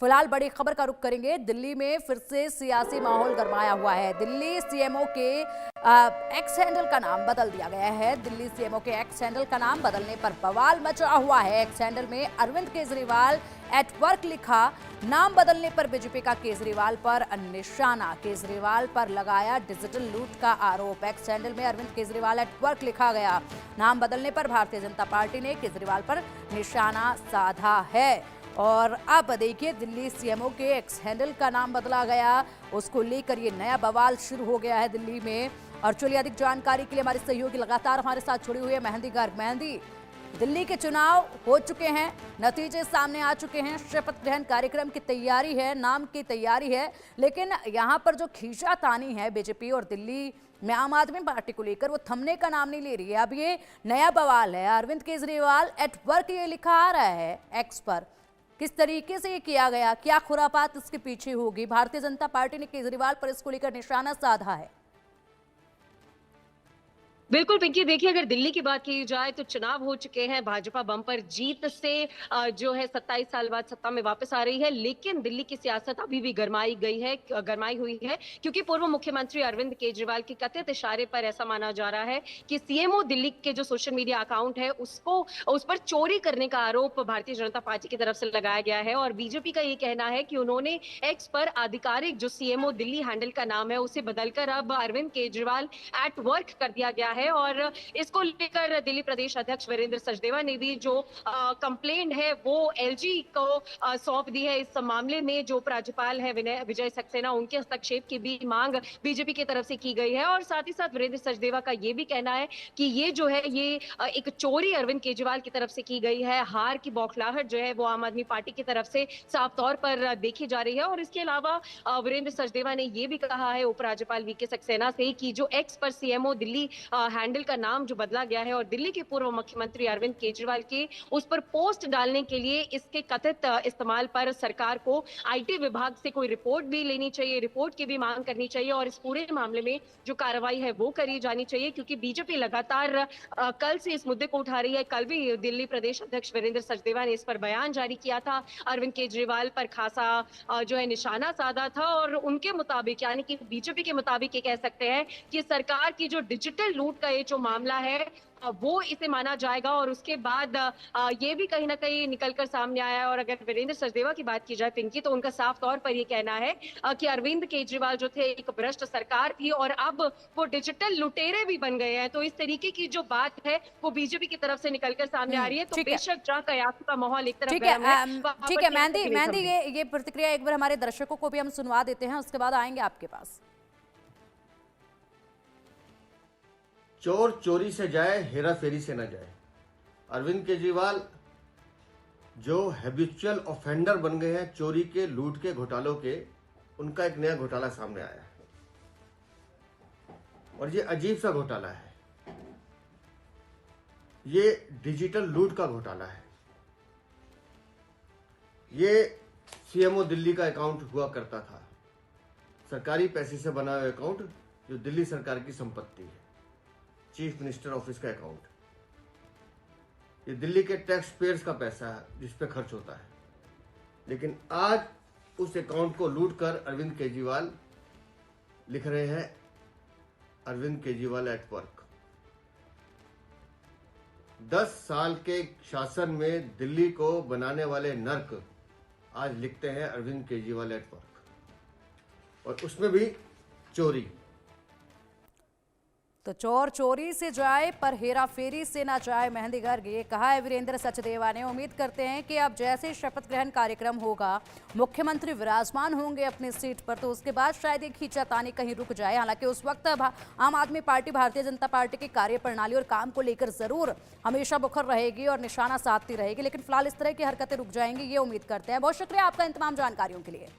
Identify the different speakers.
Speaker 1: फिलहाल बड़ी खबर का रुख करेंगे। दिल्ली में फिर से सियासी माहौल गरमाया हुआ है। दिल्ली सीएमओ के एक्स हैंडल का नाम बदल दिया गया है। दिल्ली सीएमओ के एक्स हैंडल का नाम बदलने पर बवाल मचा हुआ है। एक्स हैंडल में अरविंद केजरीवाल एट वर्क लिखा। नाम बदलने पर बीजेपी का केजरीवाल पर निशाना। केजरीवाल पर लगाया डिजिटल लूट का आरोप। एक्स हैंडल में अरविंद केजरीवाल एट वर्क लिखा गया। नाम बदलने पर भारतीय जनता पार्टी ने केजरीवाल पर निशाना साधा है। और अब देखिए, दिल्ली सीएमओ के एक्स हैंडल का नाम बदला गया, उसको लेकर ये नया बवाल शुरू हो गया है दिल्ली में। और चलिए अधिक जानकारी के लिए हमारे सहयोगी लगातार हमारे साथ जुड़ी हुई है मेहंदी गर्ग। मेहंदी, दिल्ली के चुनाव हो चुके हैं, नतीजे सामने आ चुके हैं, शपथ ग्रहण कार्यक्रम की तैयारी है, नाम की तैयारी है, लेकिन यहाँ पर जो खींचातानी है बीजेपी और दिल्ली में आम आदमी पार्टी को लेकर, वो थमने का नाम नहीं ले रही है। अब ये नया बवाल है, अरविंद केजरीवाल एट वर्क ये लिखा आ रहा है एक्स पर। किस तरीके से ये किया गया, क्या खुरापात इसके पीछे होगी? भारतीय जनता पार्टी ने केजरीवाल पर इसको लेकर निशाना साधा है।
Speaker 2: बिल्कुल पिंकी, देखिए अगर दिल्ली की बात की जाए तो चुनाव हो चुके हैं, भाजपा बम्पर जीत से जो है 27 साल बाद सत्ता में वापस आ रही है, लेकिन दिल्ली की सियासत अभी भी गरमाई हुई है क्योंकि पूर्व मुख्यमंत्री अरविंद केजरीवाल के कथित इशारे पर ऐसा माना जा रहा है कि सीएमओ दिल्ली के जो सोशल मीडिया अकाउंट है उस पर चोरी करने का आरोप भारतीय जनता पार्टी की तरफ से लगाया गया है। और बीजेपी का ये कहना है कि उन्होंने एक्स पर आधिकारिक जो सीएमओ दिल्ली हैंडल का नाम है उसे बदलकर अब अरविंद केजरीवाल एट वर्क कर दिया गया है। और इसको लेकर दिल्ली प्रदेश अध्यक्ष वीरेंद्र सचदेवा ने भी जो कंप्लेंट है वो एलजी को सौंप दी है। इस मामले में जो उपराज्यपाल है विजय सक्सेना, उनके हस्तक्षेप की भी मांग बीजेपी की तरफ से की गई है। और साथ ही साथ वीरेंद्र सचदेवा का ये भी कहना है कि ये जो है ये एक चोरी अरविंद केजरीवाल की तरफ से की गई है। हार की बौखलाहट जो है वो आम आदमी पार्टी की तरफ से साफ तौर पर देखी जा रही है। और इसके अलावा वीरेंद्र सचदेवा ने ये भी कहा है उपराज्यपाल वीके सक्सेना से कि जो एक्स पर सीएमओ दिल्ली हैंडल का नाम जो बदला गया है और दिल्ली के पूर्व मुख्यमंत्री अरविंद केजरीवाल के उस पर पोस्ट डालने के लिए इसके कथित इस्तेमाल पर सरकार को आईटी विभाग से कोई रिपोर्ट भी लेनी चाहिए, रिपोर्ट की भी मांग करनी चाहिए और इस पूरे मामले में जो कार्रवाई है वो करी जानी चाहिए। क्योंकि बीजेपी लगातार कल से इस मुद्दे को उठा रही है। कल भी दिल्ली प्रदेश अध्यक्ष वीरेंद्र सचदेवा ने इस पर बयान जारी किया था, अरविंद केजरीवाल पर खासा जो है निशाना साधा था। और उनके मुताबिक, यानी कि बीजेपी के मुताबिक ये कह सकते हैं कि सरकार की जो डिजिटल लूट का ये जो मामला है वो इसे माना जाएगा। और उसके बाद ये भी कहीं ना कहीं निकलकर सामने आया है। और अगर वीरेंद्र सचदेवा की बात की जाए पिंकी, तो उनका साफ तौर पर ये कहना है कि अरविंद केजरीवाल जो थे एक भ्रष्ट सरकार थी और अब वो डिजिटल लुटेरे भी बन गए हैं। तो इस तरीके की जो बात है वो बीजेपी की तरफ से निकलकर सामने आ रही है। तो बेशक जहां कयासू का माहौल एक तरफ गर्म है,
Speaker 1: ठीक है मेहंदी, ये प्रतिक्रिया एक बार हमारे दर्शकों को भी हम सुनवा देते हैं, उसके बाद आएंगे आपके पास।
Speaker 3: चोर चोरी से जाए, हेरा फेरी से न जाए। अरविंद केजरीवाल जो हैबिचुअल ऑफेंडर बन गए हैं चोरी के, लूट के, घोटालों के, उनका एक नया घोटाला सामने आया है और ये अजीब सा घोटाला है। ये डिजिटल लूट का घोटाला है। ये सीएमओ दिल्ली का अकाउंट हुआ करता था, सरकारी पैसे से बना हुआ अकाउंट जो दिल्ली सरकार की संपत्ति है, चीफ मिनिस्टर ऑफिस का अकाउंट। ये दिल्ली के टैक्स पेयर्स का पैसा है जिस पे खर्च होता है। लेकिन आज उस अकाउंट को लूट कर अरविंद केजरीवाल लिख रहे हैं अरविंद केजरीवाल एट वर्क। 10 साल के शासन में दिल्ली को बनाने वाले नर्क आज लिखते हैं अरविंद केजरीवाल एट वर्क, और उसमें भी चोरी।
Speaker 1: तो चोर चोरी से जाए पर हेरा फेरी से ना जाए, मेहंदी गर्ग, ये कहा है वीरेंद्र सचदेवा ने। उम्मीद करते हैं कि अब जैसे शपथ ग्रहण कार्यक्रम होगा, मुख्यमंत्री विराजमान होंगे अपनी सीट पर, तो उसके बाद शायद ये खींचातानी कहीं रुक जाए। हालांकि उस वक्त आम आदमी पार्टी, भारतीय जनता पार्टी की कार्यप्रणाली और काम को लेकर जरूर हमेशा मुखर रहेगी और निशाना साधती रहेगी, लेकिन फिलहाल इस तरह की हरकतें रुक जाएंगी, ये उम्मीद करते हैं। बहुत शुक्रिया आपका इन तमाम जानकारियों के लिए।